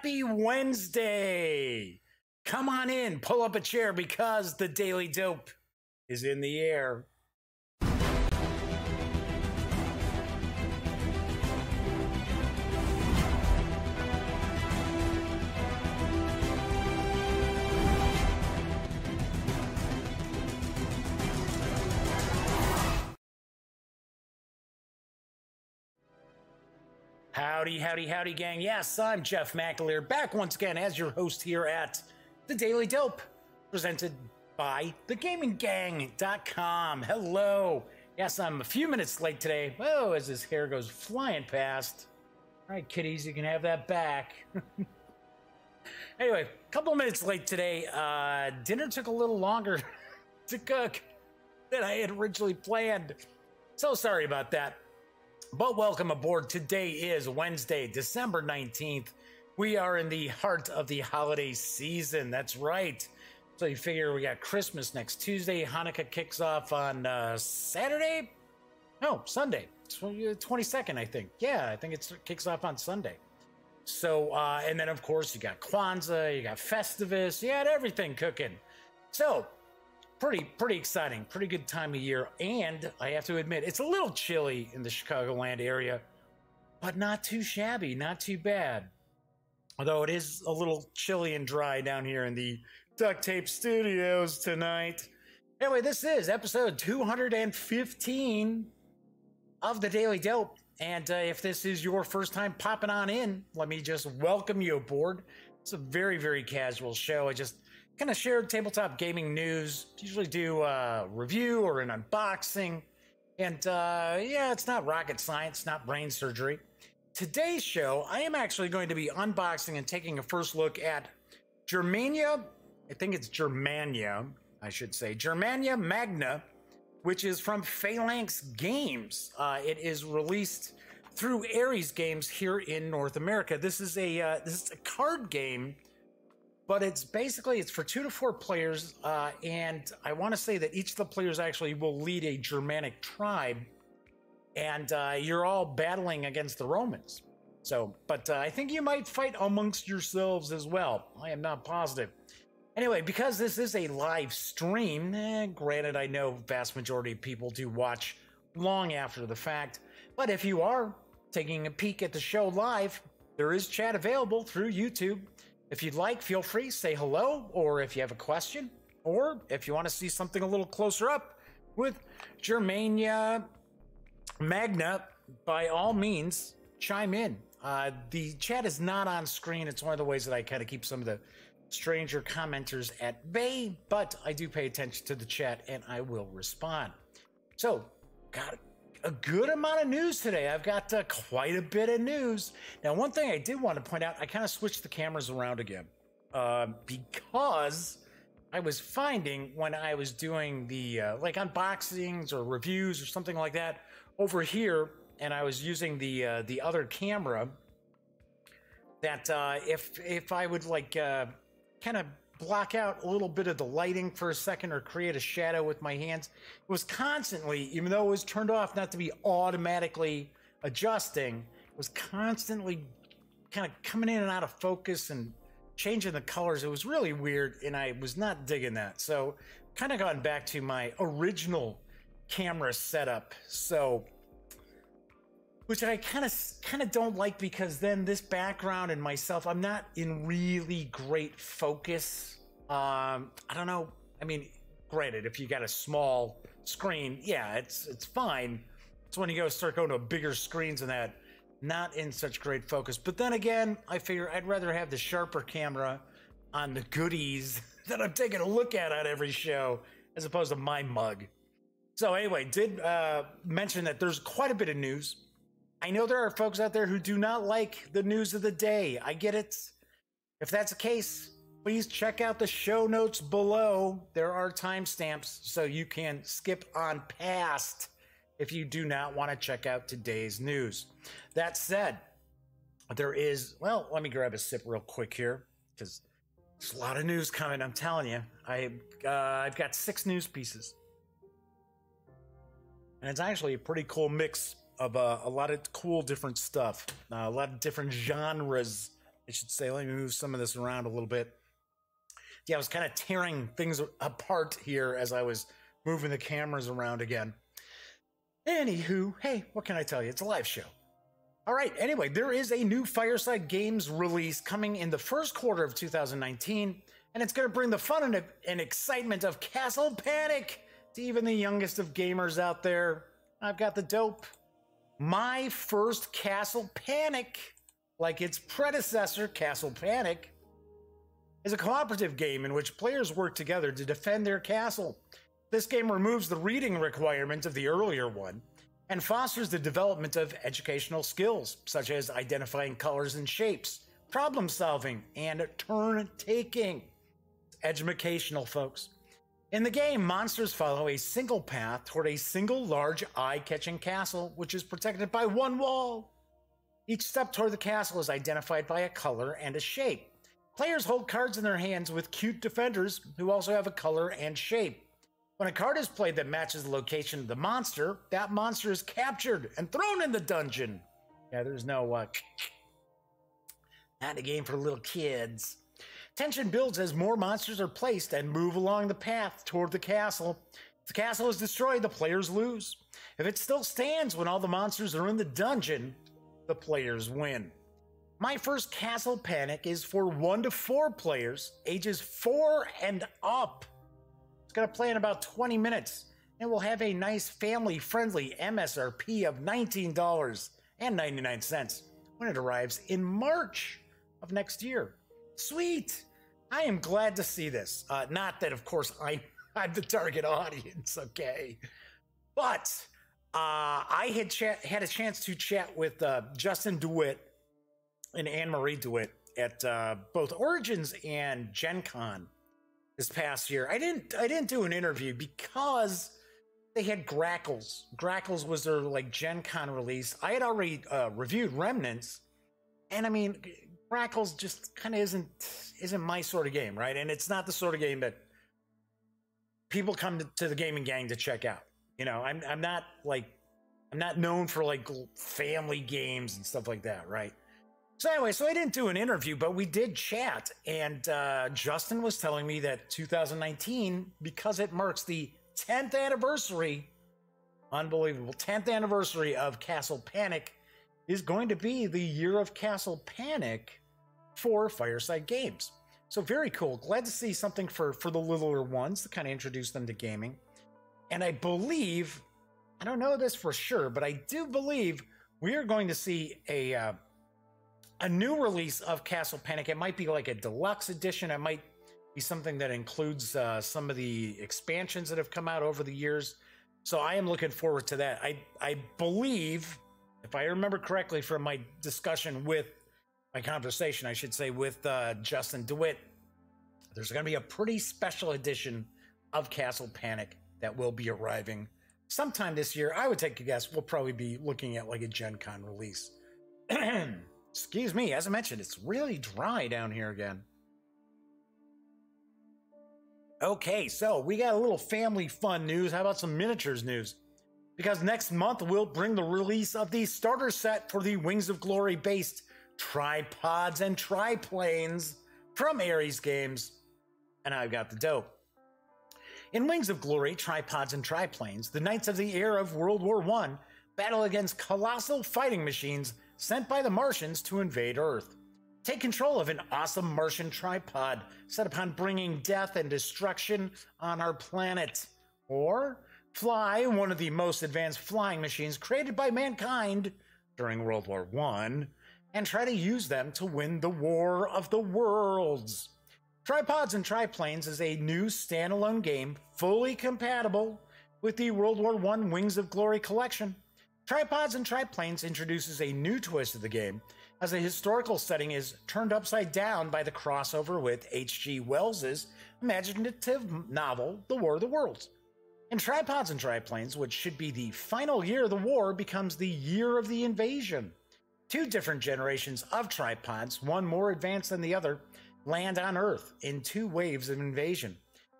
Happy Wednesday! Come on in, pull up a chair because the Daily Dope is in the air. Howdy, howdy, howdy, gang. Yes, I'm Jeff McAleer, back once again as your host here at The Daily Dope, presented by thegaminggang.com. Hello. Yes, I'm a few minutes late today. Oh, as his hair goes flying past. All right, kiddies, you can have that back. Anyway, a couple of minutes late today. Dinner took a little longer to cook than I had originally planned. So sorry about that. But welcome aboard. Today is Wednesday, December 19th. We are in the heart of the holiday season. That's right. So you figure we got Christmas next Tuesday. Hanukkah kicks off on Saturday? No, Sunday. 22nd, I think. Yeah, I think it kicks off on Sunday. So, and then of course you got Kwanzaa, you got Festivus, you got everything cooking. So, pretty exciting, pretty good time of year. And I have to admit, it's a little chilly in the Chicagoland area, but not too shabby, not too bad. Although it is a little chilly and dry down here in the Duct Tape Studios tonight. Anyway, this is episode 215 of The Daily Dope. And if this is your first time popping on in, let me just welcome you aboard. It's a very casual show. I just kind of share tabletop gaming news. Usually do a review or an unboxing. And yeah, it's not rocket science, not brain surgery. Today's show, I am actually going to be unboxing and taking a first look at Germania, I think it's Germania, I should say, Germania Magna, which is from Phalanx Games. It is released through Ares Games here in North America. This is a card game, but it's for 2 to 4 players, and I want to say that each of the players actually will lead a Germanic tribe, and you're all battling against the Romans. So, but I think you might fight amongst yourselves as well. I am not positive. Anyway, because this is a live stream, granted, I know vast majority of people do watch long after the fact, but if you are taking a peek at the show live, there is chat available through YouTube. If you'd like, feel free, say hello, or if you have a question, or if you want to see something a little closer up with Germania Magna, by all means, chime in. The chat is not on screen. It's one of the ways that I kind of keep some of the stranger commenters at bay, but I do pay attention to the chat and I will respond. So, got a good amount of news today. I've got quite a bit of news. Now, one thing I did want to point out, I kind of switched the cameras around again because I was finding when I was doing the like unboxings or reviews or something like that over here, and I was using the other camera, that if I would like kind of block out a little bit of the lighting for a second or create a shadow with my hands, it was constantly, even though it was turned off not to be automatically adjusting, it was constantly kind of coming in and out of focus and changing the colors. It was really weird and I was not digging that. So kind of gone back to my original camera setup. So, which I kind of don't like, because then this background and myself, I'm not in really great focus. I don't know. I mean, granted, if you got a small screen, yeah, it's fine. It's when you start going to bigger screens and that, not in such great focus. But then again, I figure I'd rather have the sharper camera on the goodies that I'm taking a look at on every show, as opposed to my mug. So anyway, did mention that there's quite a bit of news. I know there are folks out there who do not like the news of the day. I get it. If that's the case, please check out the show notes below. There are timestamps so you can skip on past if you do not want to check out today's news. That said, there is, well, let me grab a sip real quick here because there's a lot of news coming, I'm telling you. I've got 6 news pieces. And it's actually a pretty cool mix of a lot of cool different stuff, a lot of different genres, I should say. Let me move some of this around a little bit. Yeah, I was kind of tearing things apart here as I was moving the cameras around again. Anywho, hey, what can I tell you? It's a live show. All right, anyway, there is a new Fireside Games release coming in the first quarter of 2019, and it's going to bring the fun and excitement of Castle Panic to even the youngest of gamers out there. I've got the dope. My first Castle Panic, like its predecessor, Castle Panic, is a cooperative game in which players work together to defend their castle. This game removes the reading requirement of the earlier one and fosters the development of educational skills, such as identifying colors and shapes, problem solving, and turn taking. It's educational, folks. In the game, monsters follow a single path toward a single large eye-catching castle, which is protected by one wall. Each step toward the castle is identified by a color and a shape. Players hold cards in their hands with cute defenders who also have a color and shape. When a card is played that matches the location of the monster, that monster is captured and thrown in the dungeon. Yeah, there's no not a game for little kids. Tension builds as more monsters are placed and move along the path toward the castle. If the castle is destroyed, the players lose. If it still stands when all the monsters are in the dungeon, the players win. My first Castle Panic is for 1 to 4 players, ages 4 and up. It's going to play in about 20 minutes, and will have a nice family-friendly MSRP of $19.99 when it arrives in March of next year. Sweet! I am glad to see this. Not that, of course, I'm the target audience, okay? But I had a chance to chat with Justin DeWitt and Anne-Marie DeWitt at both Origins and Gen Con this past year. I didn't do an interview because they had Grackles. Grackles was their like Gen Con release. I had already reviewed Remnants, and I mean, Grackles just kind of isn't my sort of game, right? And it's not the sort of game that people come to the gaming gang to check out. You know, I'm not known for like family games and stuff like that, right? So anyway, so I didn't do an interview, but we did chat, and Justin was telling me that 2019, because it marks the 10th anniversary, unbelievable 10th anniversary of Castle Panic, is going to be the year of Castle Panic for Fireside Games. So very cool. Glad to see something for the littler ones to kind of introduce them to gaming. And I believe, I don't know this for sure, but I do believe we are going to see a new release of Castle Panic. It might be like a deluxe edition. It might be something that includes some of the expansions that have come out over the years. So I am looking forward to that. I believe, if I remember correctly from my discussion with, my conversation, I should say, with Justin DeWitt, there's going to be a pretty special edition of Castle Panic that will be arriving sometime this year. I would take a guess we'll probably be looking at like a Gen Con release. Excuse me, as I mentioned, it's really dry down here again. Okay, so we got a little family fun news. How about some miniatures news? Because next month we'll bring the release of the starter set for the Wings of Glory based tripods and triplanes from Ares Games. And I've got the dope. In Wings of Glory, tripods and triplanes, the Knights of the Air of World War I battle against colossal fighting machines sent by the Martians to invade Earth. Take control of an awesome Martian tripod set upon bringing death and destruction on our planet. Or fly one of the most advanced flying machines created by mankind during World War I and try to use them to win the War of the Worlds. Tripods and Triplanes is a new standalone game fully compatible with the World War I Wings of Glory collection. Tripods and Triplanes introduces a new twist to the game, as the historical setting is turned upside down by the crossover with H.G. Wells's imaginative novel, The War of the Worlds. In Tripods and Triplanes, which should be the final year of the war, becomes the year of the invasion. Two different generations of tripods, one more advanced than the other, land on Earth in two waves of invasion.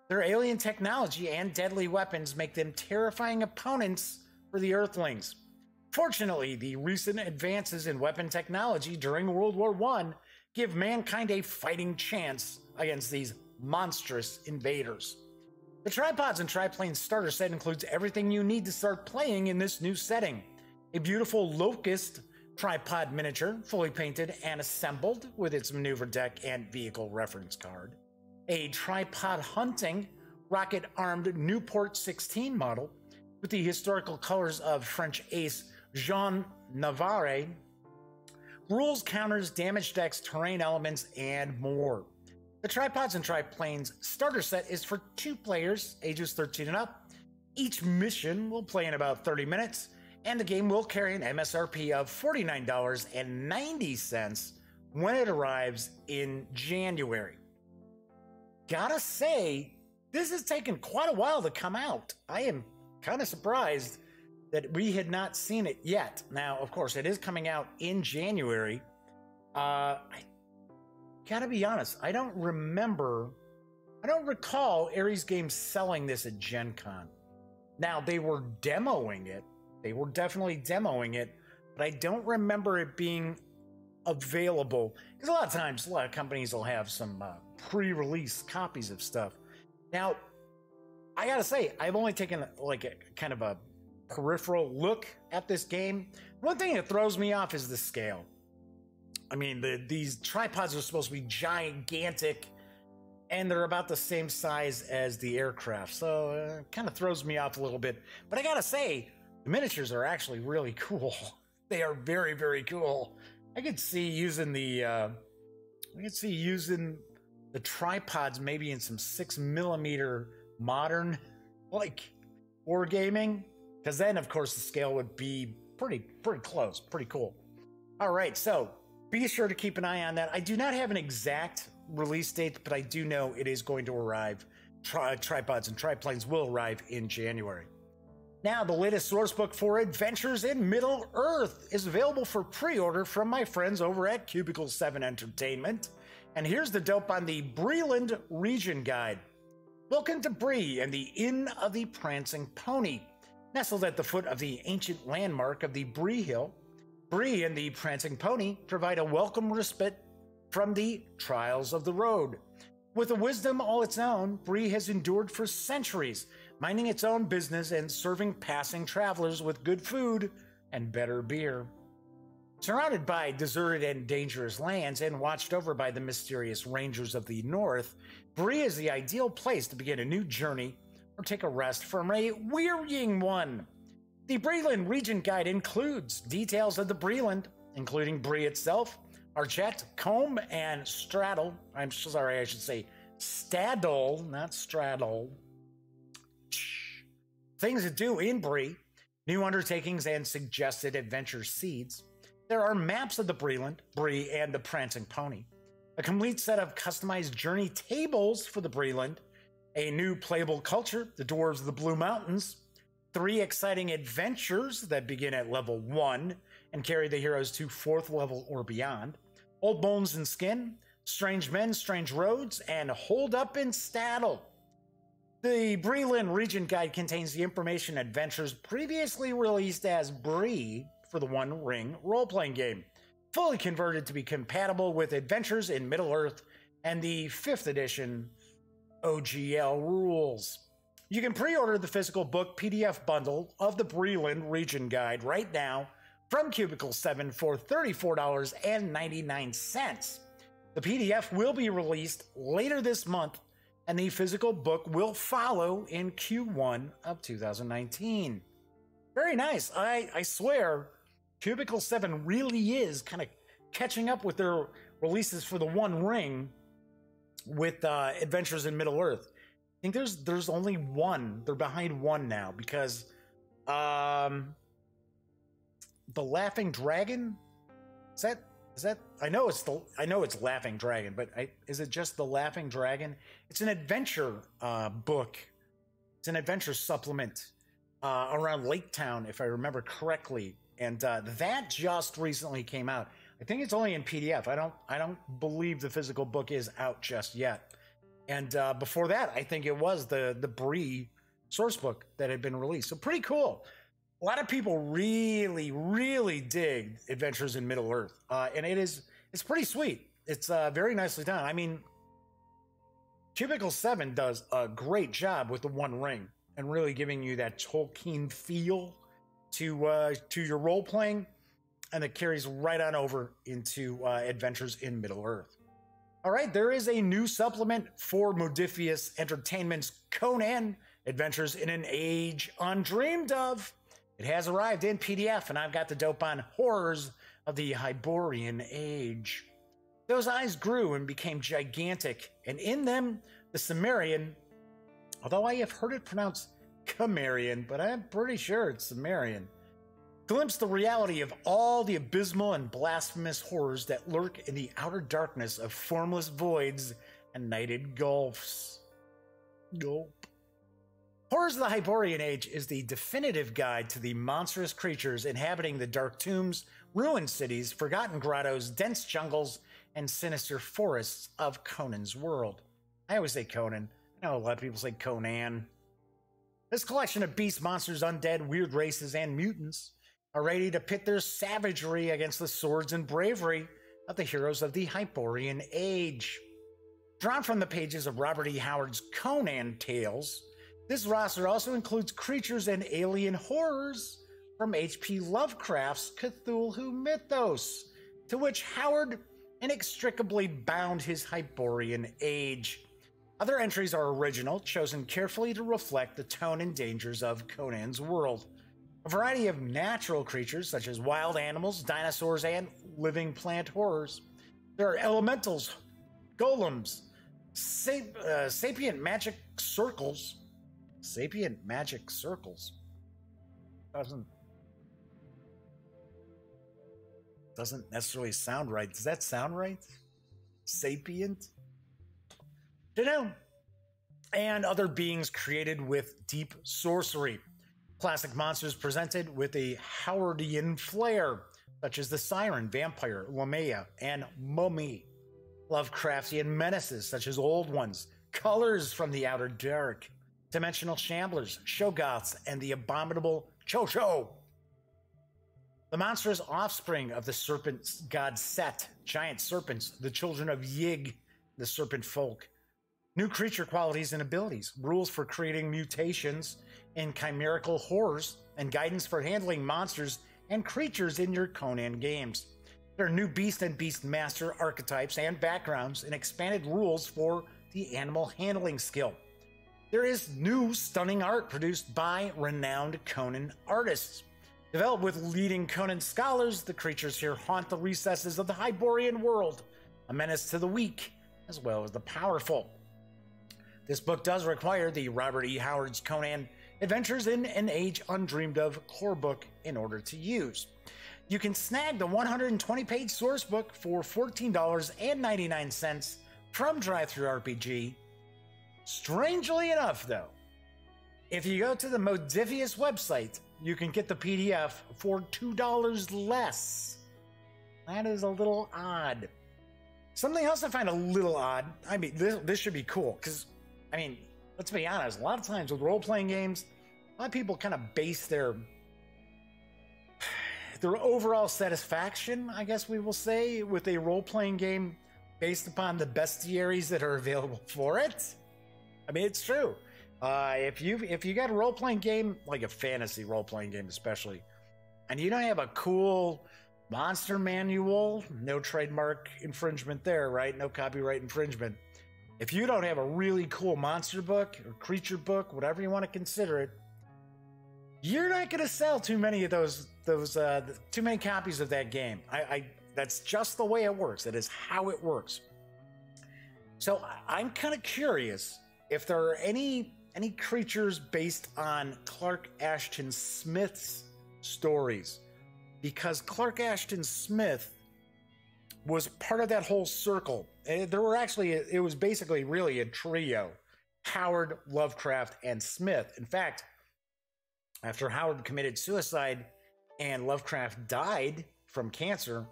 Their alien technology and deadly weapons make them terrifying opponents for the Earthlings. Fortunately, the recent advances in weapon technology during World War I give mankind a fighting chance against these monstrous invaders. The Tripods and Triplanes starter set includes everything you need to start playing in this new setting. A beautiful Locust tripod miniature, fully painted and assembled with its maneuver deck and vehicle reference card. A tripod hunting rocket-armed Newport 16 model with the historical colors of French ace Jean Navarre, rules, counters, damage decks, terrain elements, and more. The Tripods and Triplanes starter set is for 2 players, ages 13 and up. Each mission will play in about 30 minutes, and the game will carry an MSRP of $49.90 when it arrives in January. Gotta say, this has taken quite a while to come out. I am kind of surprised that we had not seen it yet. Now, of course, it is coming out in January. I gotta be honest, I don't recall Ares Games selling this at Gen Con. Now, they were demoing it. They were definitely demoing it, but I don't remember it being available. Because a lot of times, a lot of companies will have some pre-release copies of stuff. Now, I gotta say, I've only taken like a kind of a peripheral look at this game. One thing that throws me off is the scale. I mean, these tripods are supposed to be gigantic, and they're about the same size as the aircraft, so it kind of throws me off a little bit. But I gotta say, the miniatures are actually really cool. They are very, very cool. I could see using the tripods maybe in some 6mm modern, like, wargaming, because then, of course, the scale would be pretty close, pretty cool. All right, so be sure to keep an eye on that. I do not have an exact release date, but I do know it is going to arrive. Tripods and Triplanes will arrive in January. Now, the latest sourcebook for Adventures in Middle-earth is available for pre-order from my friends over at Cubicle 7 Entertainment. And here's the dope on the Breland Region Guide. Welcome to Bree and the Inn of the Prancing Pony. Nestled at the foot of the ancient landmark of the Bree Hill, Bree and the Prancing Pony provide a welcome respite from the trials of the road. With a wisdom all its own, Bree has endured for centuries, minding its own business and serving passing travelers with good food and better beer. Surrounded by deserted and dangerous lands and watched over by the mysterious rangers of the north, Bree is the ideal place to begin a new journey or take a rest from a wearying one. The Breland Region Guide includes details of the Breland, including Bree itself, Archette, Combe, and Straddle. I'm sorry, I should say Staddle, not Straddle. Things to do in Bree, new undertakings and suggested adventure seeds. There are maps of the Breland, Bree, and the Prancing Pony, a complete set of customized journey tables for the Breland, a new playable culture, the Dwarves of the Blue Mountains, 3 exciting adventures that begin at level 1 and carry the heroes to 4th level or beyond, Old Bones and Skin, Strange Men, Strange Roads, and Hold Up in Staddle. The Breland Region Guide contains the information adventures previously released as Bree for the One Ring role-playing game, fully converted to be compatible with Adventures in Middle-earth and the 5th edition OGL rules. You can pre-order the physical book PDF bundle of the Breland Region Guide right now from Cubicle 7 for $34.99. The PDF will be released later this month, and the physical book will follow in Q1 of 2019. Very nice. I swear, Cubicle 7 really is kind of catching up with their releases for the One Ring with Adventures in Middle-earth. I think there's only one. They're behind one now because the Laughing Dragon, is that I know it's Laughing Dragon, but is it just the Laughing Dragon? It's an adventure book. It's an adventure supplement around Lake Town, if I remember correctly, and that just recently came out. I think it's only in PDF. I don't believe the physical book is out just yet. And before that, I think it was the Bree source book that had been released. So pretty cool. A lot of people really, really dig Adventures in Middle-earth, and it's pretty sweet. It's very nicely done. I mean, Cubicle 7 does a great job with the One Ring and really giving you that Tolkien feel to your role playing, and it carries right on over into Adventures in Middle Earth. All right, there is a new supplement for Modiphius Entertainment's Conan Adventures in an Age Undreamed Of. It has arrived in PDF, and I've got the dope on Horrors of the Hyborian Age. Those eyes grew and became gigantic, and in them, the Cimmerian, although I have heard it pronounced Cimmerian, but I'm pretty sure it's Cimmerian, glimpsed the reality of all the abysmal and blasphemous horrors that lurk in the outer darkness of formless voids and nighted gulfs. Gulp. Horrors of the Hyborian Age is the definitive guide to the monstrous creatures inhabiting the dark tombs, ruined cities, forgotten grottos, dense jungles, and sinister forests of Conan's world. I always say Conan. I know a lot of people say Conan. This collection of beasts, monsters, undead, weird races, and mutants are ready to pit their savagery against the swords and bravery of the heroes of the Hyborian Age. Drawn from the pages of Robert E. Howard's Conan Tales, this roster also includes creatures and alien horrors from H.P. Lovecraft's Cthulhu mythos, to which Howard inextricably bound his Hyborian Age. Other entries are original, chosen carefully to reflect the tone and dangers of Conan's world. A variety of natural creatures, such as wild animals, dinosaurs, and living plant horrors. There are elementals, golems, sapient magic circles. Sapient magic circles? Doesn't necessarily sound right. Does that sound right? Sapient? You know, and other beings created with deep sorcery. Classic monsters presented with a Howardian flair, such as the Siren, Vampire, Lamia, and Mummy. Lovecraftian menaces, such as Old Ones, Colors from the Outer Dark, Dimensional Shamblers, Shoggoths, and the abominable Cho-Cho. The monstrous offspring of the serpent god Set, giant serpents, the children of Yig, the serpent folk. New creature qualities and abilities, rules for creating mutations in chimerical horrors, and guidance for handling monsters and creatures in your Conan games. There are new beast and beast master archetypes and backgrounds, and expanded rules for the animal handling skill. There is new stunning art produced by renowned Conan artists. Developed with leading Conan scholars, the creatures here haunt the recesses of the Hyborian world, a menace to the weak as well as the powerful. This book does require the Robert E. Howard's Conan Adventures in an Age Undreamed Of core book in order to use. You can snag the 120-page source book for $14.99 from DriveThruRPG. Strangely enough, though, if you go to the Modiphius website, you can get the PDF for $2 less. That is a little odd. Something else I find a little odd, I mean, this should be cool, because, I mean, let's be honest, a lot of times with role-playing games, a lot of people kind of base their overall satisfaction, I guess we will say, with a role-playing game based upon the bestiaries that are available for it. I mean, it's true. If you got a role-playing game, like a fantasy role-playing game especially, and you don't have a cool monster manual, no trademark infringement there, right? No copyright infringement. If you don't have a really cool monster book or creature book, whatever you want to consider it, you're not going to sell too many of those too many copies of that game. That's just the way it works. It is how it works. So I'm kind of curious if there are any creatures based on Clark Ashton Smith's stories, because Clark Ashton Smith was part of that whole circle. There were actually, it was basically really a trio: Howard, Lovecraft, and Smith. In fact, after Howard committed suicide and Lovecraft died from cancer,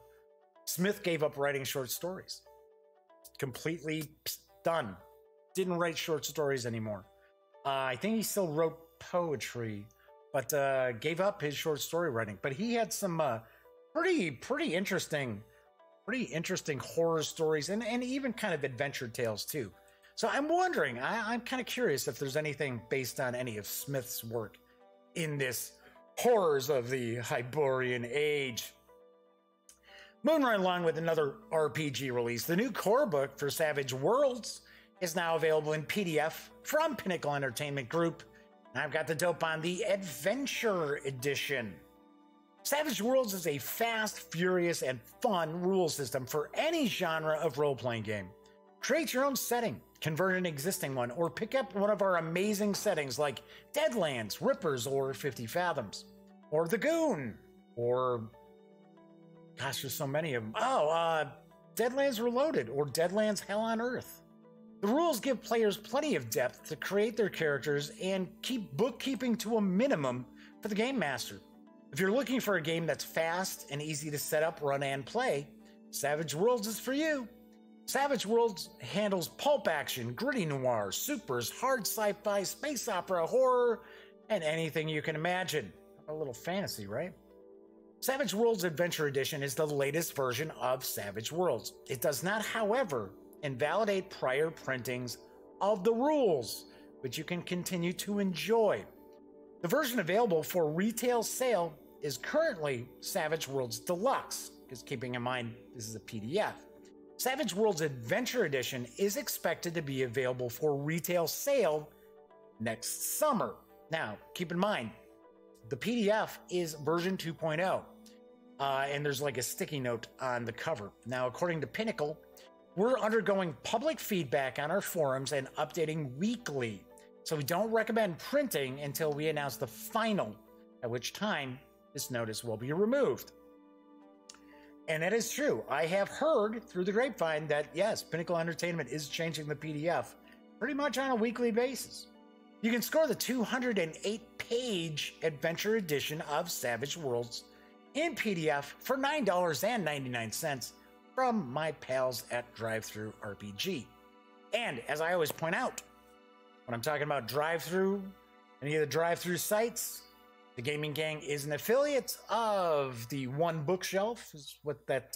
Smith gave up writing short stories. Completely done. Didn't write short stories anymore. I think he still wrote poetry, but gave up his short story writing. But he had some pretty interesting pretty interesting horror stories and even kind of adventure tales too. So I'm wondering, I'm kind of curious if there's anything based on any of Smith's work in this horrors of the Hyborian Age. Moving right along with another RPG release, the new core book for Savage Worlds is now available in PDF from Pinnacle Entertainment Group. And I've got the dope on the Adventure Edition. Savage Worlds is a fast, furious, and fun rule system for any genre of role-playing game. Create your own setting, convert an existing one, or pick up one of our amazing settings like Deadlands, Rippers, or 50 Fathoms, or The Goon, or... gosh, there's so many of them. Deadlands Reloaded, or Deadlands Hell on Earth. The rules give players plenty of depth to create their characters and keep bookkeeping to a minimum for the game master. If you're looking for a game that's fast and easy to set up, run, and play, Savage Worlds is for you. Savage Worlds handles pulp action, gritty noir, supers, hard sci-fi, space opera, horror, and anything you can imagine. A little fantasy, right? Savage Worlds Adventure Edition is the latest version of Savage Worlds. It does not, however, invalidate prior printings of the rules, which you can continue to enjoy. The version available for retail sale is currently Savage Worlds Deluxe, because keeping in mind this is a PDF. Savage Worlds Adventure Edition is expected to be available for retail sale next summer. Now, keep in mind, the PDF is version 2.0, and there's like a sticky note on the cover. Now, according to Pinnacle, we're undergoing public feedback on our forums and updating weekly, so we don't recommend printing until we announce the final, at which time this notice will be removed. And that is true. I have heard through the grapevine that, yes, Pinnacle Entertainment is changing the PDF pretty much on a weekly basis. You can score the 208-page Adventure Edition of Savage Worlds in PDF for $9.99 from my pals at Drive-Thru RPG. And as I always point out, when I'm talking about Drive-Thru, any of the Drive-Thru sites, the Gaming Gang is an affiliate of the One Bookshelf, is what that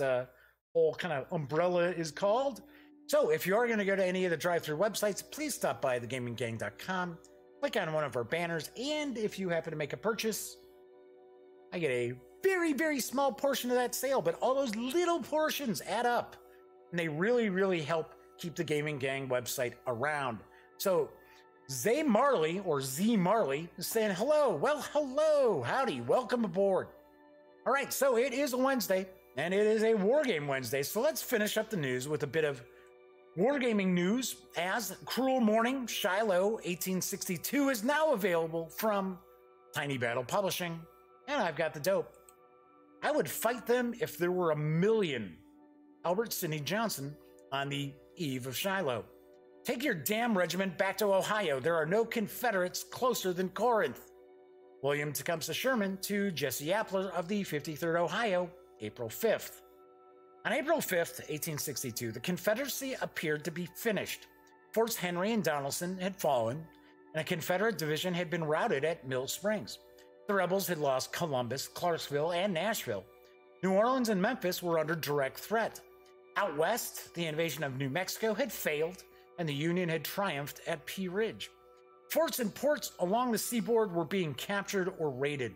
whole kind of umbrella is called. So if you are going to go to any of the Drive-Thru websites, please stop by thegaminggang.com, click on one of our banners, and if you happen to make a purchase, I get a very, very small portion of that sale, but all those little portions add up, and they really, really help keep the Gaming Gang website around. So Zay Marley, or Z Marley, is saying hello. Well, hello, howdy, welcome aboard. All right, so it is a Wednesday, and it is a Wargame Wednesday, so let's finish up the news with a bit of Wargaming news, as Cruel Morning Shiloh 1862 is now available from Tiny Battle Publishing, and I've got the dope. I would fight them if there were a million Albert Sidney Johnson on the eve of Shiloh. Take your damn regiment back to Ohio. There are no Confederates closer than Corinth. William Tecumseh Sherman to Jesse Appler of the 53rd Ohio, April 5th. On April 5th, 1862, the Confederacy appeared to be finished. Forts Henry and Donelson had fallen, and a Confederate division had been routed at Mill Springs. The rebels had lost Columbus, Clarksville, and Nashville. New Orleans and Memphis were under direct threat. Out west, the invasion of New Mexico had failed, and the Union had triumphed at Pea Ridge. Forts and ports along the seaboard were being captured or raided.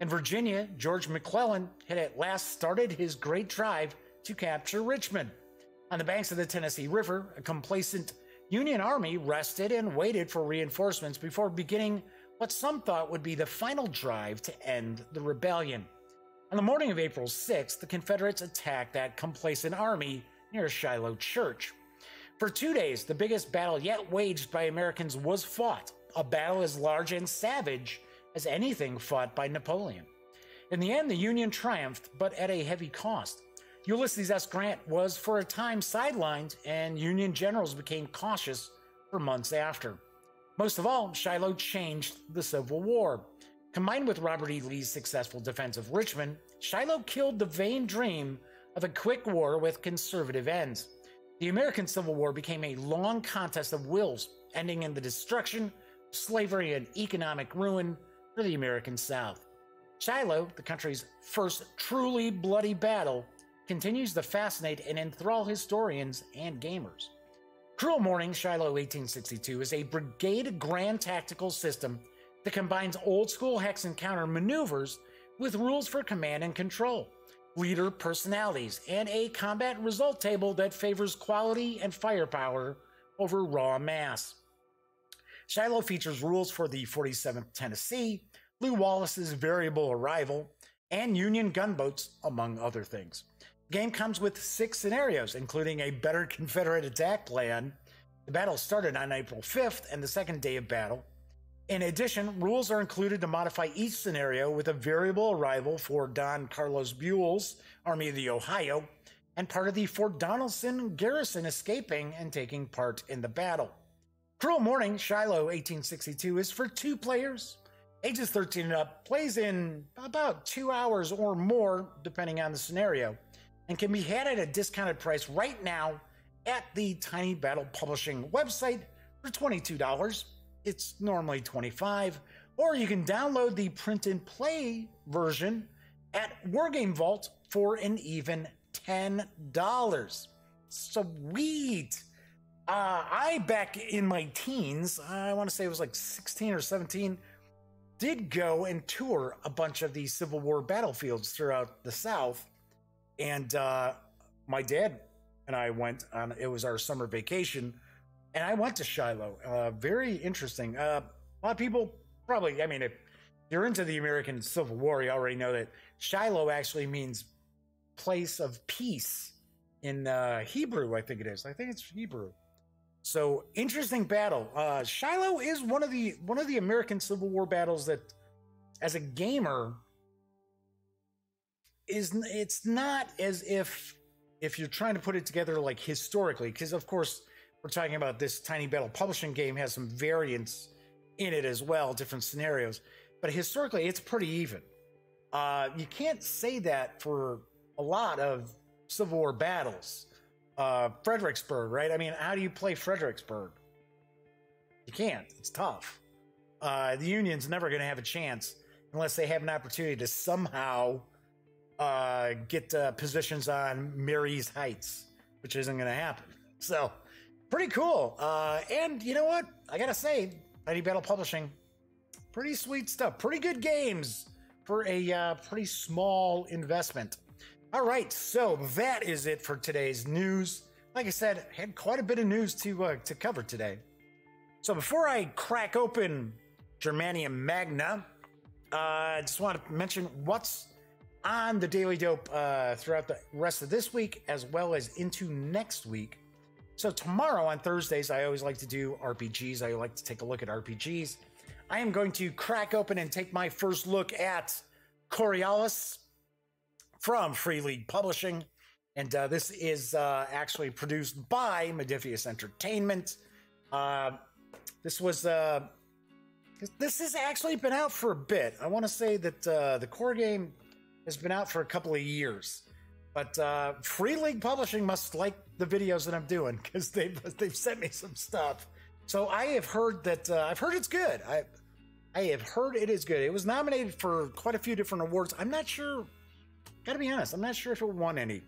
In Virginia, George McClellan had at last started his great drive to capture Richmond. On the banks of the Tennessee River, a complacent Union army rested and waited for reinforcements before beginning what some thought would be the final drive to end the rebellion. On the morning of April 6th, the Confederates attacked that complacent army near Shiloh Church. For 2 days, the biggest battle yet waged by Americans was fought, a battle as large and savage as anything fought by Napoleon. In the end, the Union triumphed, but at a heavy cost. Ulysses S. Grant was for a time sidelined, and Union generals became cautious for months after. Most of all, Shiloh changed the Civil War. Combined with Robert E. Lee's successful defense of Richmond, Shiloh killed the vain dream of a quick war with conservative ends. The American Civil War became a long contest of wills, ending in the destruction, slavery, and economic ruin for the American South. Shiloh, the country's first truly bloody battle, continues to fascinate and enthrall historians and gamers. Cruel Morning Shiloh 1862 is a brigade grand tactical system that combines old-school hex and counter maneuvers with rules for command and control, leader personalities, and a combat result table that favors quality and firepower over raw mass. Shiloh features rules for the 47th Tennessee, Lew Wallace's variable arrival, and Union gunboats, among other things. The game comes with 6 scenarios, including a better Confederate attack plan. The battle started on April 5th and the second day of battle. In addition, rules are included to modify each scenario with a variable arrival for Don Carlos Buell's Army of the Ohio and part of the Fort Donelson garrison escaping and taking part in the battle. Cruel Morning Shiloh 1862 is for 2 players, ages 13 and up, plays in about 2 hours or more, depending on the scenario, and can be had at a discounted price right now at the Tiny Battle Publishing website for $22. It's normally $25, or you can download the print and play version at Wargame Vault for an even $10. Sweet. I, back in my teens, I want to say it was like 16 or 17, did go and tour a bunch of these Civil War battlefields throughout the South. And my dad and I went on, it was our summer vacation, and I went to Shiloh. Very interesting. A lot of people probably, I mean, if you're into the American Civil War, you already know that Shiloh actually means place of peace in Hebrew, I think it is. I think it's Hebrew. So interesting battle. Shiloh is one of the American Civil War battles that, as a gamer, it's not as if you're trying to put it together like historically, because of course we're talking about this Tiny Battle Publishing game has some variants in it as well, different scenarios, but historically it's pretty even. You can't say that for a lot of Civil War battles. Fredericksburg, right? I mean, how do you play Fredericksburg? You can't. It's tough. The Union's never going to have a chance unless they have an opportunity to somehow get positions on Marye's Heights, which isn't going to happen. So, pretty cool. And you know what? I got to say, Tiny Battle Publishing, pretty sweet stuff. Pretty good games for a pretty small investment. All right, so that is it for today's news. Like I said, I had quite a bit of news to cover today. So before I crack open Germania Magna, I just want to mention what's on the Daily Dope throughout the rest of this week, as well as into next week. So tomorrow on Thursdays, I always like to do RPGs. I like to take a look at RPGs. I am going to crack open and take my first look at Coriolis from Free League Publishing, and this is actually produced by Modiphius Entertainment. This has actually been out for a bit. I want to say that the core game has been out for a couple of years, but Free League Publishing must like the videos that I'm doing, because they've sent me some stuff. So I have heard that I've heard it's good. I have heard it is good. It was nominated for quite a few different awards. I'm not sure. Gotta be honest, I'm not sure if it won any.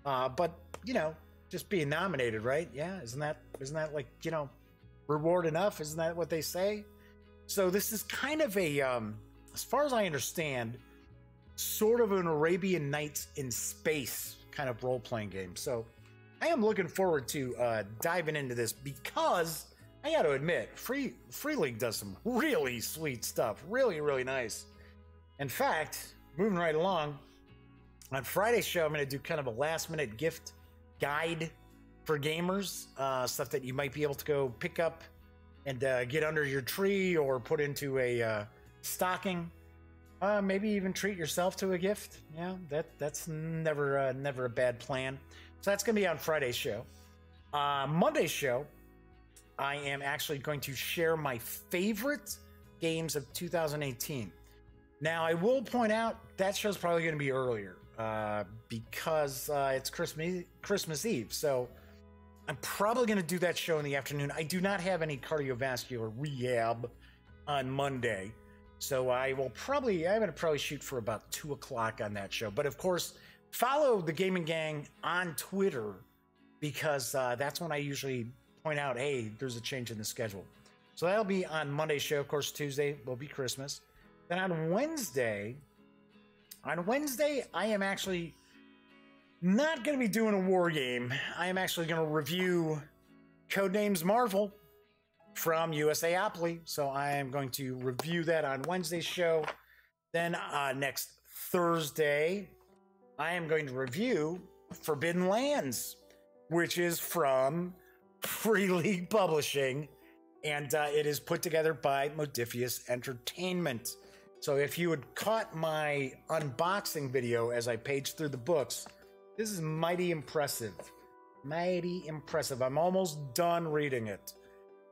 But, you know, just being nominated, right? Yeah, isn't that like, you know, reward enough? Isn't that what they say? So this is kind of a, as far as I understand, sort of an Arabian Nights in space kind of role-playing game. So I am looking forward to diving into this, because I got to admit, Free League does some really sweet stuff. Really, really nice. In fact, moving right along, on Friday's show, I'm going to do kind of a last-minute gift guide for gamers, stuff that you might be able to go pick up and get under your tree or put into a stocking. Maybe even treat yourself to a gift. Yeah, that's never a bad plan. So that's going to be on Friday's show. Monday's show, I am actually going to share my favorite games of 2018. Now, I will point out that show's probably going to be earlier. Because it's Christmas Eve, so I'm probably going to do that show in the afternoon. I do not have any cardiovascular rehab on Monday, so I'm going to probably shoot for about 2 o'clock on that show. But of course, follow the Gaming Gang on Twitter because that's when I usually point out, hey, there's a change in the schedule. So that'll be on Monday's show. Of course, Tuesday will be Christmas. Then on Wednesday, I am actually not going to be doing a war game. I am actually going to review Codenames Marvel from USAopoly. So I am going to review that on Wednesday's show. Then next Thursday, I am going to review Forbidden Lands, which is from Free League Publishing, and it is put together by Modiphius Entertainment. So if you had caught my unboxing video as I paged through the books, this is mighty impressive. Mighty impressive. I'm almost done reading it,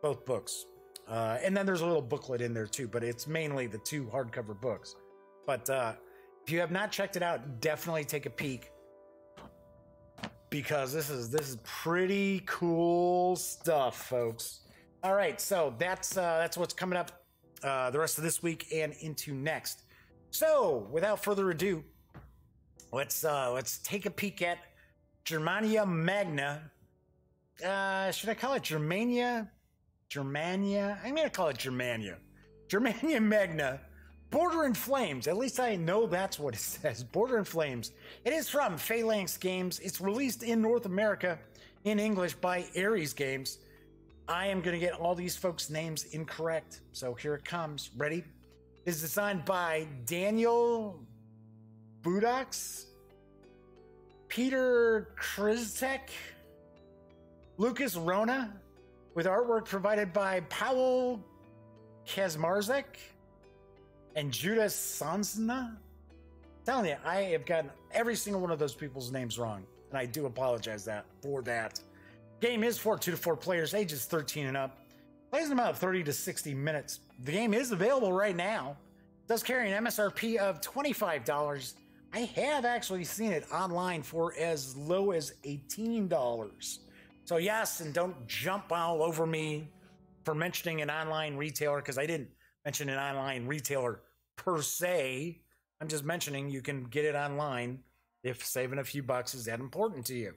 both books. And then there's a little booklet in there too, but it's mainly the 2 hardcover books. But if you have not checked it out, definitely take a peek, because this is pretty cool stuff, folks. All right, so that's what's coming up the rest of this week and into next. So without further ado, let's take a peek at Germania Magna. Should I call it Germania? Germania? I'm gonna call it Germania. Germania Magna. Border in Flames. At least I know that's what it says. Border in Flames. It is from Phalanx Games. It's released in North America in English by Ares Games. I am going to get all these folks' names incorrect, so here it comes. Ready? It's designed by Daniel Budox, Peter Kriztek, Lucas Rona, with artwork provided by Paweł Kaczmarczyk and Judah Sansna. Telling you, I have gotten every single one of those people's names wrong, and I do apologize for that. Game is for 2 to 4 players, ages 13 and up. Plays in about 30 to 60 minutes. The game is available right now. It does carry an MSRP of $25. I have actually seen it online for as low as $18. So yes, and don't jump all over me for mentioning an online retailer, because I didn't mention an online retailer per se. I'm just mentioning you can get it online if saving a few bucks is that important to you.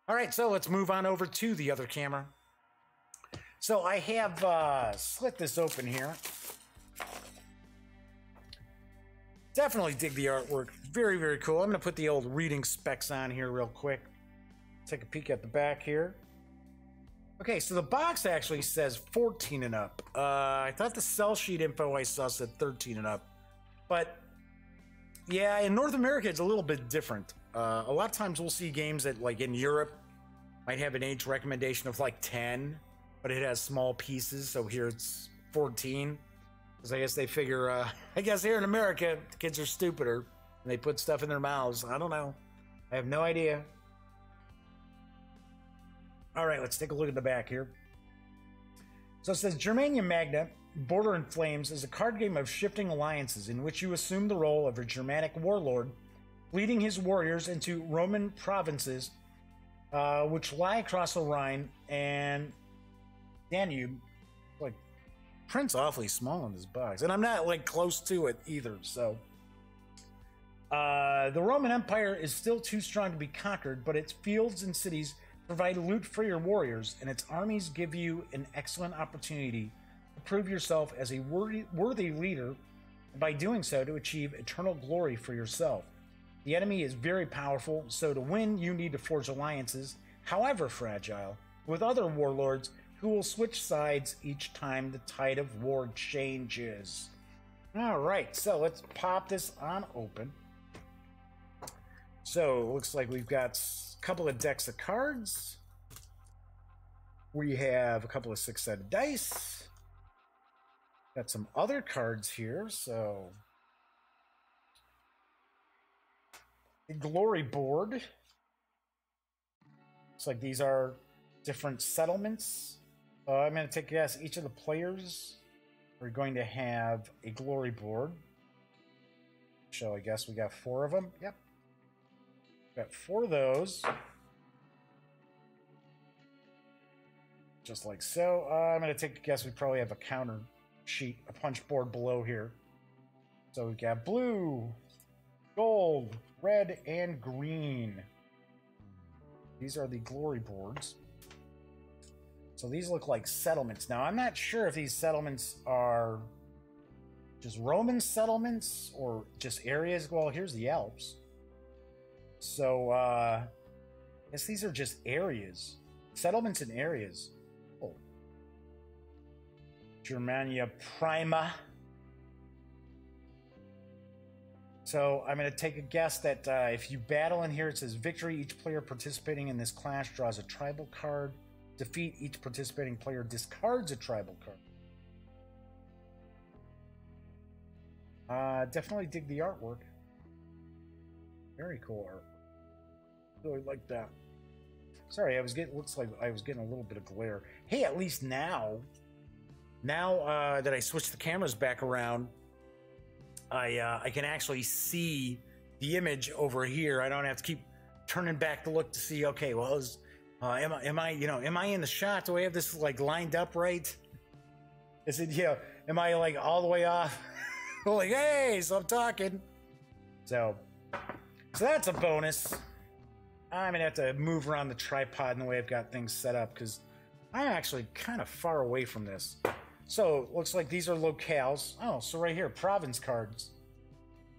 All right, so let's move on over to the other camera. So I have slit this open here. Definitely dig the artwork. Very, very cool. I'm going to put the old reading specs on here real quick. Take a peek at the back here. Okay, so the box actually says 14 and up. I thought the sell sheet info I saw said 13 and up. But yeah, in North America, it's a little bit different. A lot of times we'll see games that, like in Europe, might have an age recommendation of like 10, but it has small pieces. So here it's 14. Because I guess they figure, I guess here in America, the kids are stupider and they put stuff in their mouths. I don't know. I have no idea. All right, let's take a look at the back here. So it says Germania Magna, Border in Flames, is a card game of shifting alliances in which you assume the role of a Germanic warlord, leading his warriors into Roman provinces, which lie across the Rhine and Danube. Like, print's awfully small in this box, and I'm not like close to it either. So, the Roman Empire is still too strong to be conquered, but its fields and cities provide loot for your warriors, and its armies give you an excellent opportunity to prove yourself as a worthy leader, and by doing so to achieve eternal glory for yourself. The enemy is very powerful, so to win you need to forge alliances, however fragile, with other warlords who will switch sides each time the tide of war changes. All right, so let's pop this on open. So it looks like we've got a couple of decks of cards. We have a couple of 6-sided dice. Got some other cards here, so the glory board. Looks like these are different settlements. I'm going to take a guess. Each of the players are going to have a glory board. So I guess we got 4 of them. Yep. Got 4 of those. Just like so. I'm going to take a guess. We probably have a counter sheet, a punch board below here. So we got blue, gold, red, and green. These are the glory boards. So these look like settlements. Now, I'm not sure if these settlements are just Roman settlements or just areas. Well, here's the Alps. So, I guess these are just areas. Settlements and areas. Oh. Germania Prima. So I'm going to take a guess that if you battle in here, it says victory. Each player participating in this clash draws a tribal card. Defeat, each participating player discards a tribal card. Definitely dig the artwork. Very cool artwork. Really like that. Sorry, looks like I was getting a little bit of glare. Hey, at least now that I switched the cameras back around, I can actually see the image over here. I don't have to keep turning back to look to see. Okay, well, am I in the shot? Do I have this like lined up right? Is it am I like all the way off? Like, hey, so I'm talking. So that's a bonus. I'm gonna have to move around the tripod in the way I've got things set up because I'm actually kind of far away from this. So looks like these are locales. Oh, so right here, province cards.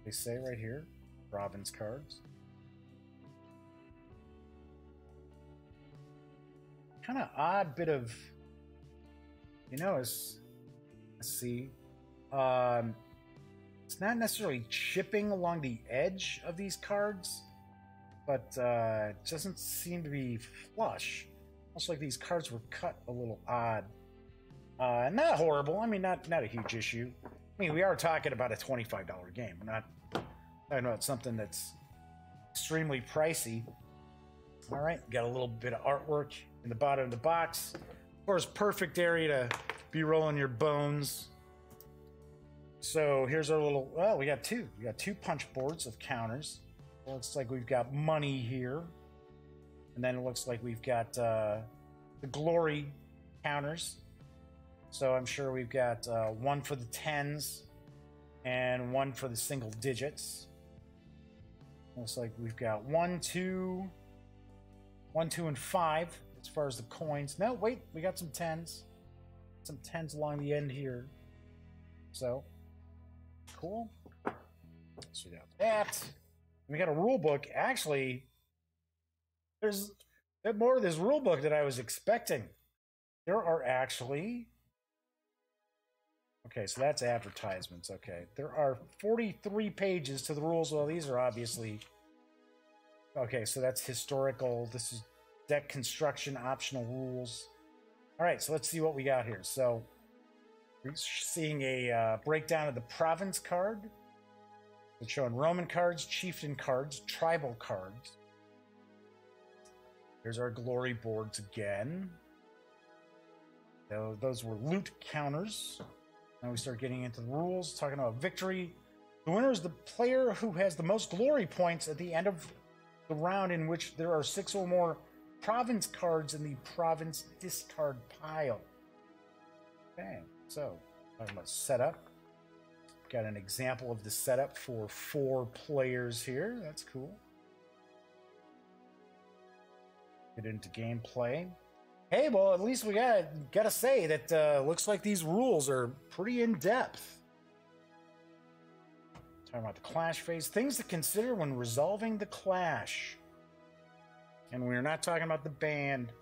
They say right here, province cards. Kind of odd bit of, let's see. It's not necessarily chipping along the edge of these cards, but it doesn't seem to be flush. Almost like these cards were cut a little odd. Not horrible. I mean, not a huge issue. I mean, we are talking about a $25 game. We're not talking about something that's extremely pricey. All right, got a little bit of artwork in the bottom of the box. Of course, perfect area to be rolling your bones. So here's our little, well, we got two punch boards of counters. Looks like we've got money here. And then it looks like we've got the glory counters. So I'm sure we've got one for the tens and one for the single digits. Looks like we've got 1, 2, and 5 as far as the coins. No, wait, we got some tens. Some tens along the end here. So, cool. So we got that. We got a rule book. Actually, there's a bit more of this rule book than I was expecting. There are actually... Okay, so that's advertisements. Okay, there are 43 pages to the rules. Well, these are obviously... Okay, so that's historical. This is deck construction, optional rules. All right, so let's see what we got here. So we're seeing a breakdown of the province card. It's showing Roman cards, chieftain cards, tribal cards. Here's our glory boards again. So those were loot counters. Now we start getting into the rules, talking about victory. The winner is the player who has the most glory points at the end of the round in which there are 6 or more province cards in the province discard pile. Okay, so talking about setup. Got an example of the setup for 4 players here. That's cool. Get into gameplay. Hey, well, at least we gotta say that looks like these rules are pretty in-depth. Talking about the clash phase. Things to consider when resolving the clash. And we're not talking about the band.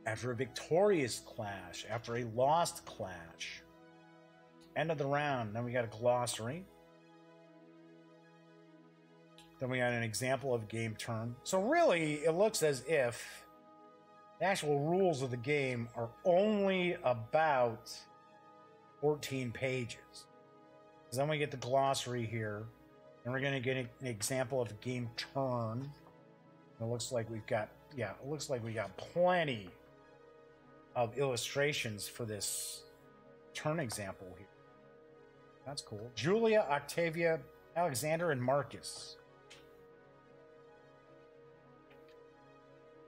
After a victorious clash. After a lost clash. End of the round. Then we got a glossary. Then we got an example of game turn. So really, it looks as if the actual rules of the game are only about 14 pages. Then we get the glossary here, and we're going to get an example of a game turn. It looks like we've got, it looks like we got plenty of illustrations for this turn example here. That's cool. Julia, Octavia, Alexander, and Marcus.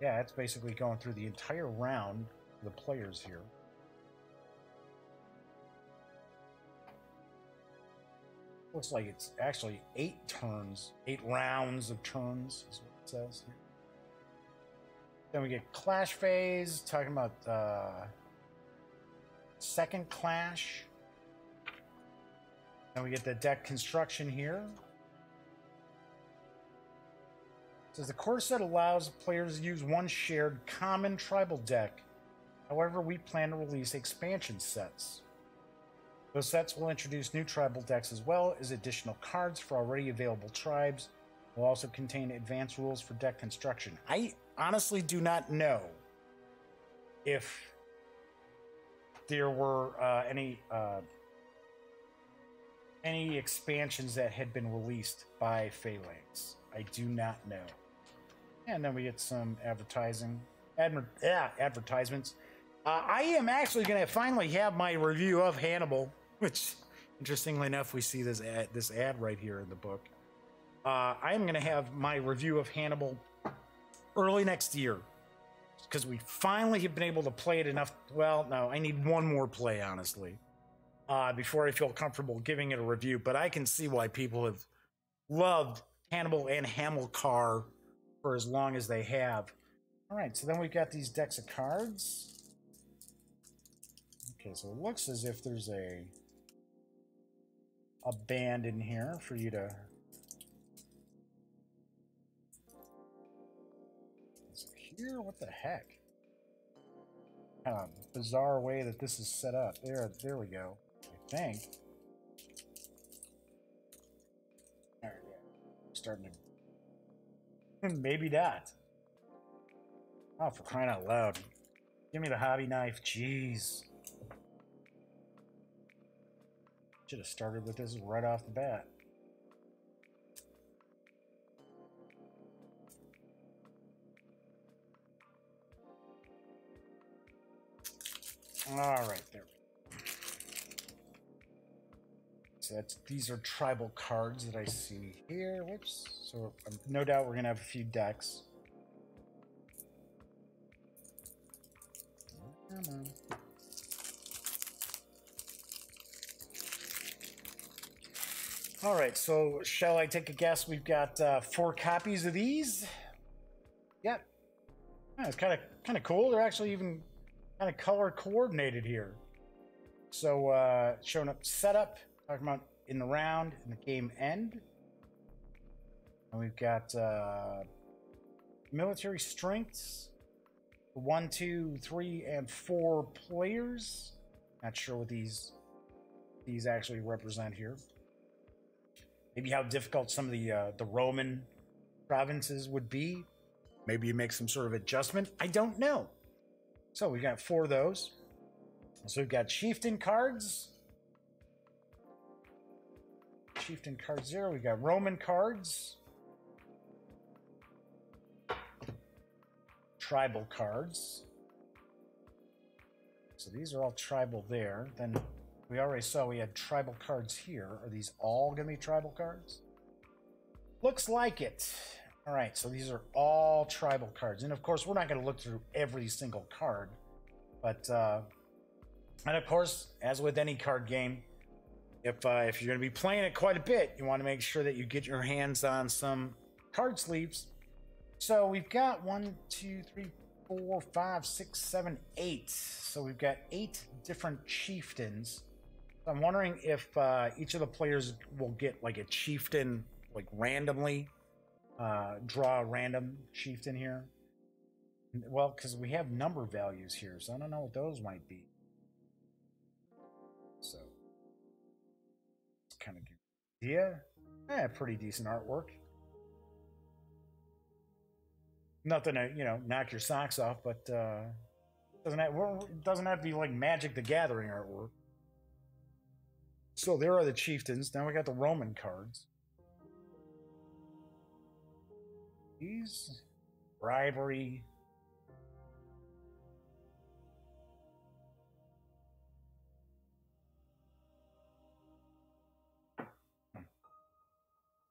Yeah, it's basically going through the entire round of the players here. Looks like it's actually 8 turns, 8 rounds of turns is what it says here. Then we get Clash Phase, talking about second Clash. Then we get the deck construction here. It says the core set allows players to use one shared common tribal deck. However, we plan to release expansion sets. Those sets will introduce new tribal decks as well as additional cards for already available tribes. Will also contain advanced rules for deck construction. I honestly do not know if there were any expansions that had been released by Phalanx. I do not know. And then we get some advertising. Advertisements. I am actually going to finally have my review of Hannibal, which, interestingly enough, we see this ad right here in the book. I am going to have my review of Hannibal early next year because we finally have been able to play it enough. Well, no, I need one more play, honestly, before I feel comfortable giving it a review. But I can see why people have loved Hannibal and Hamilcar for as long as they have. All right, so then we've got these decks of cards. Okay, so it looks as if there's a band in here for you to... Here, what the heck? Kind of bizarre way that this is set up. There we go. I think. All right, starting to... Maybe not. Oh, for crying out loud. Give me the hobby knife. Jeez. Should have started with this right off the bat. All right, there we go. So these are tribal cards that I see here. Whoops. So no doubt we're going to have a few decks. Come on. All right, so shall I take a guess? We've got 4 copies of these. Yep. Yeah, it's kind of cool. They're actually even kind of color coordinated here. So showing up setup, talking about in the round, in the game end. And we've got military strengths. 1, 2, 3, and 4 players. Not sure what these actually represent here. Maybe how difficult some of the Roman provinces would be. Maybe you make some sort of adjustment. I don't know. So we've got 4 of those. So we've got chieftain cards. Chieftain cards there. We've got Roman cards. Tribal cards. So these are all tribal there. Then we already saw we had tribal cards here. Are these all going to be tribal cards? Looks like it. All right, so these are all tribal cards. And of course, we're not going to look through every single card. But, and of course, as with any card game, if you're going to be playing it quite a bit, you want to make sure that you get your hands on some card sleeves. So we've got 1, 2, 3, 4, 5, 6, 7, 8. So we've got 8 different chieftains. So I'm wondering if each of the players will get like a chieftain, like randomly, draw a random chieftain here. Well, because we have number values here, so I don't know what those might be. So it's kind of good. Yeah, pretty decent artwork. Nothing to, knock your socks off, but it doesn't have to be like Magic the Gathering artwork. So there are the chieftains. Now we got the Roman cards. These bribery.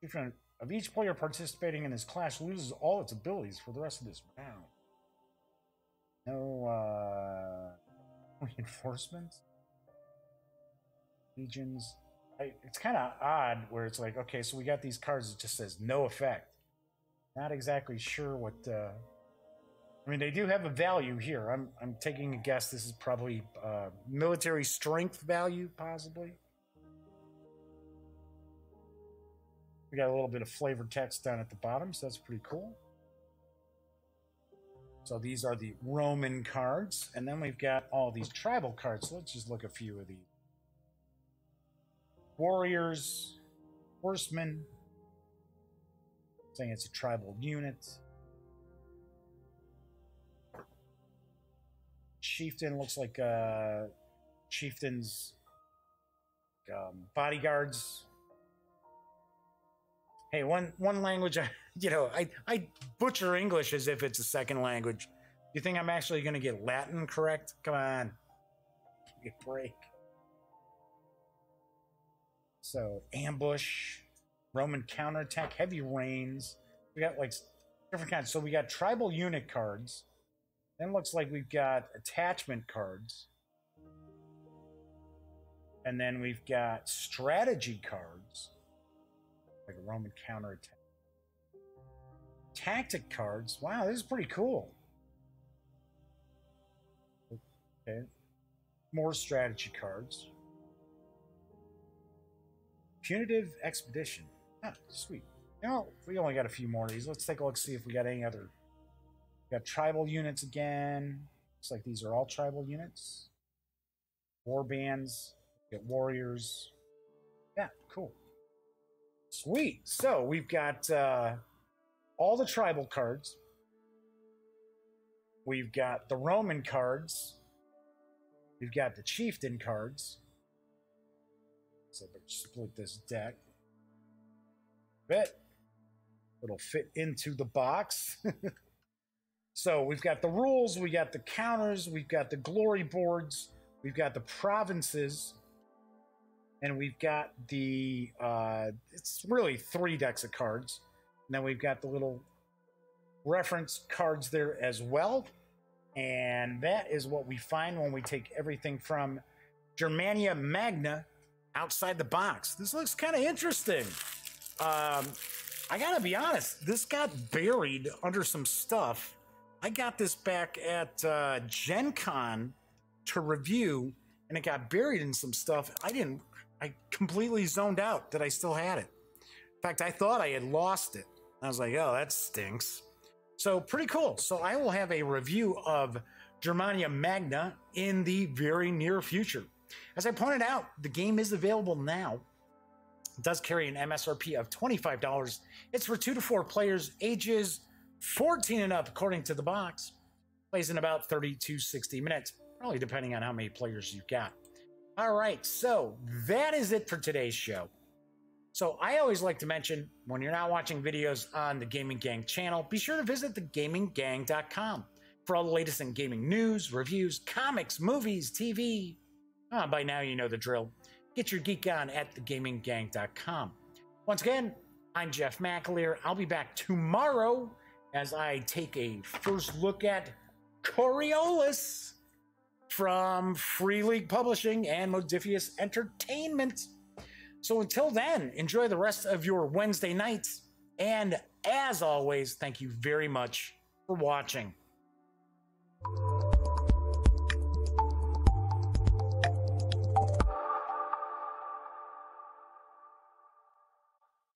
Different of each player participating in this clash loses all its abilities for the rest of this round. No reinforcements. Legions. it's kind of odd where it's like, okay, so we got these cards that just says no effect. Not exactly sure what. I mean, they do have a value here. I'm taking a guess. This is probably military strength value, possibly. We got a little bit of flavored text down at the bottom, so that's pretty cool. So these are the Roman cards, and then we've got all these tribal cards. So let's just look at a few of these. Warriors, horsemen, saying it's a tribal unit. Chieftain looks like chieftains, bodyguards. Hey, one language, I butcher English as if it's a second language. You think I'm actually going to get Latin correct? Come on. Give me a break. So, ambush, Roman counterattack, heavy rains. We got like different kinds. So we got tribal unit cards. Then looks like we've got attachment cards. And then we've got strategy cards. Like a Roman counterattack. Tactic cards. Wow, this is pretty cool. Okay. More strategy cards. Punitive expedition. Ah, sweet. You know, we only got a few more of these. Let's take a look, see if we got any other. We got tribal units again. Looks like these are all tribal units. War bands. We got warriors. Yeah, cool. Sweet. So we've got all the tribal cards. We've got the Roman cards. We've got the chieftain cards. So let's split this deck. It'll fit into the box. So we've got the rules, we got the counters, we've got the glory boards, we've got the provinces, and we've got the, it's really 3 decks of cards. And then we've got the little reference cards there as well. And that is what we find when we take everything from Germania Magna outside the box. This looks kind of interesting. I gotta be honest, this got buried under some stuff. I got this back at Gen Con to review, and it got buried in some stuff. I completely zoned out that I still had it. In fact, I thought I had lost it. I was like, oh, that stinks. So pretty cool. So I will have a review of Germania Magna in the very near future. As I pointed out, the game is available now. It does carry an MSRP of $25. It's for 2 to 4 players, ages 14 and up, according to the box. Plays in about 30 to 60 minutes, probably depending on how many players you've got. All right, so that is it for today's show. So I always like to mention, when you're not watching videos on the Gaming Gang channel, be sure to visit thegaminggang.com for all the latest in gaming news, reviews, comics, movies, TV. By now you know the drill. Get your geek on at thegaminggang.com. Once again, I'm Jeff McAleer. I'll be back tomorrow as I take a first look at Coriolis from Free League Publishing and Modiphius Entertainment. So until then, enjoy the rest of your Wednesday nights. And as always, thank you very much for watching.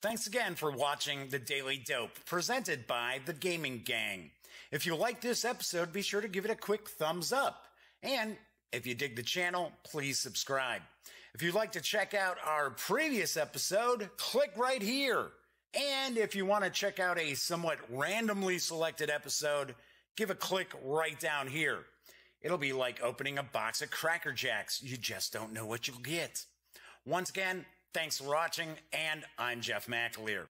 Thanks again for watching The Daily Dope, presented by The Gaming Gang. If you like this episode, be sure to give it a quick thumbs up. And if you dig the channel, please subscribe. If you'd like to check out our previous episode, click right here. And if you want to check out a somewhat randomly selected episode, give a click right down here. It'll be like opening a box of Cracker Jacks. You just don't know what you'll get. Once again, thanks for watching, and I'm Jeff McAleer.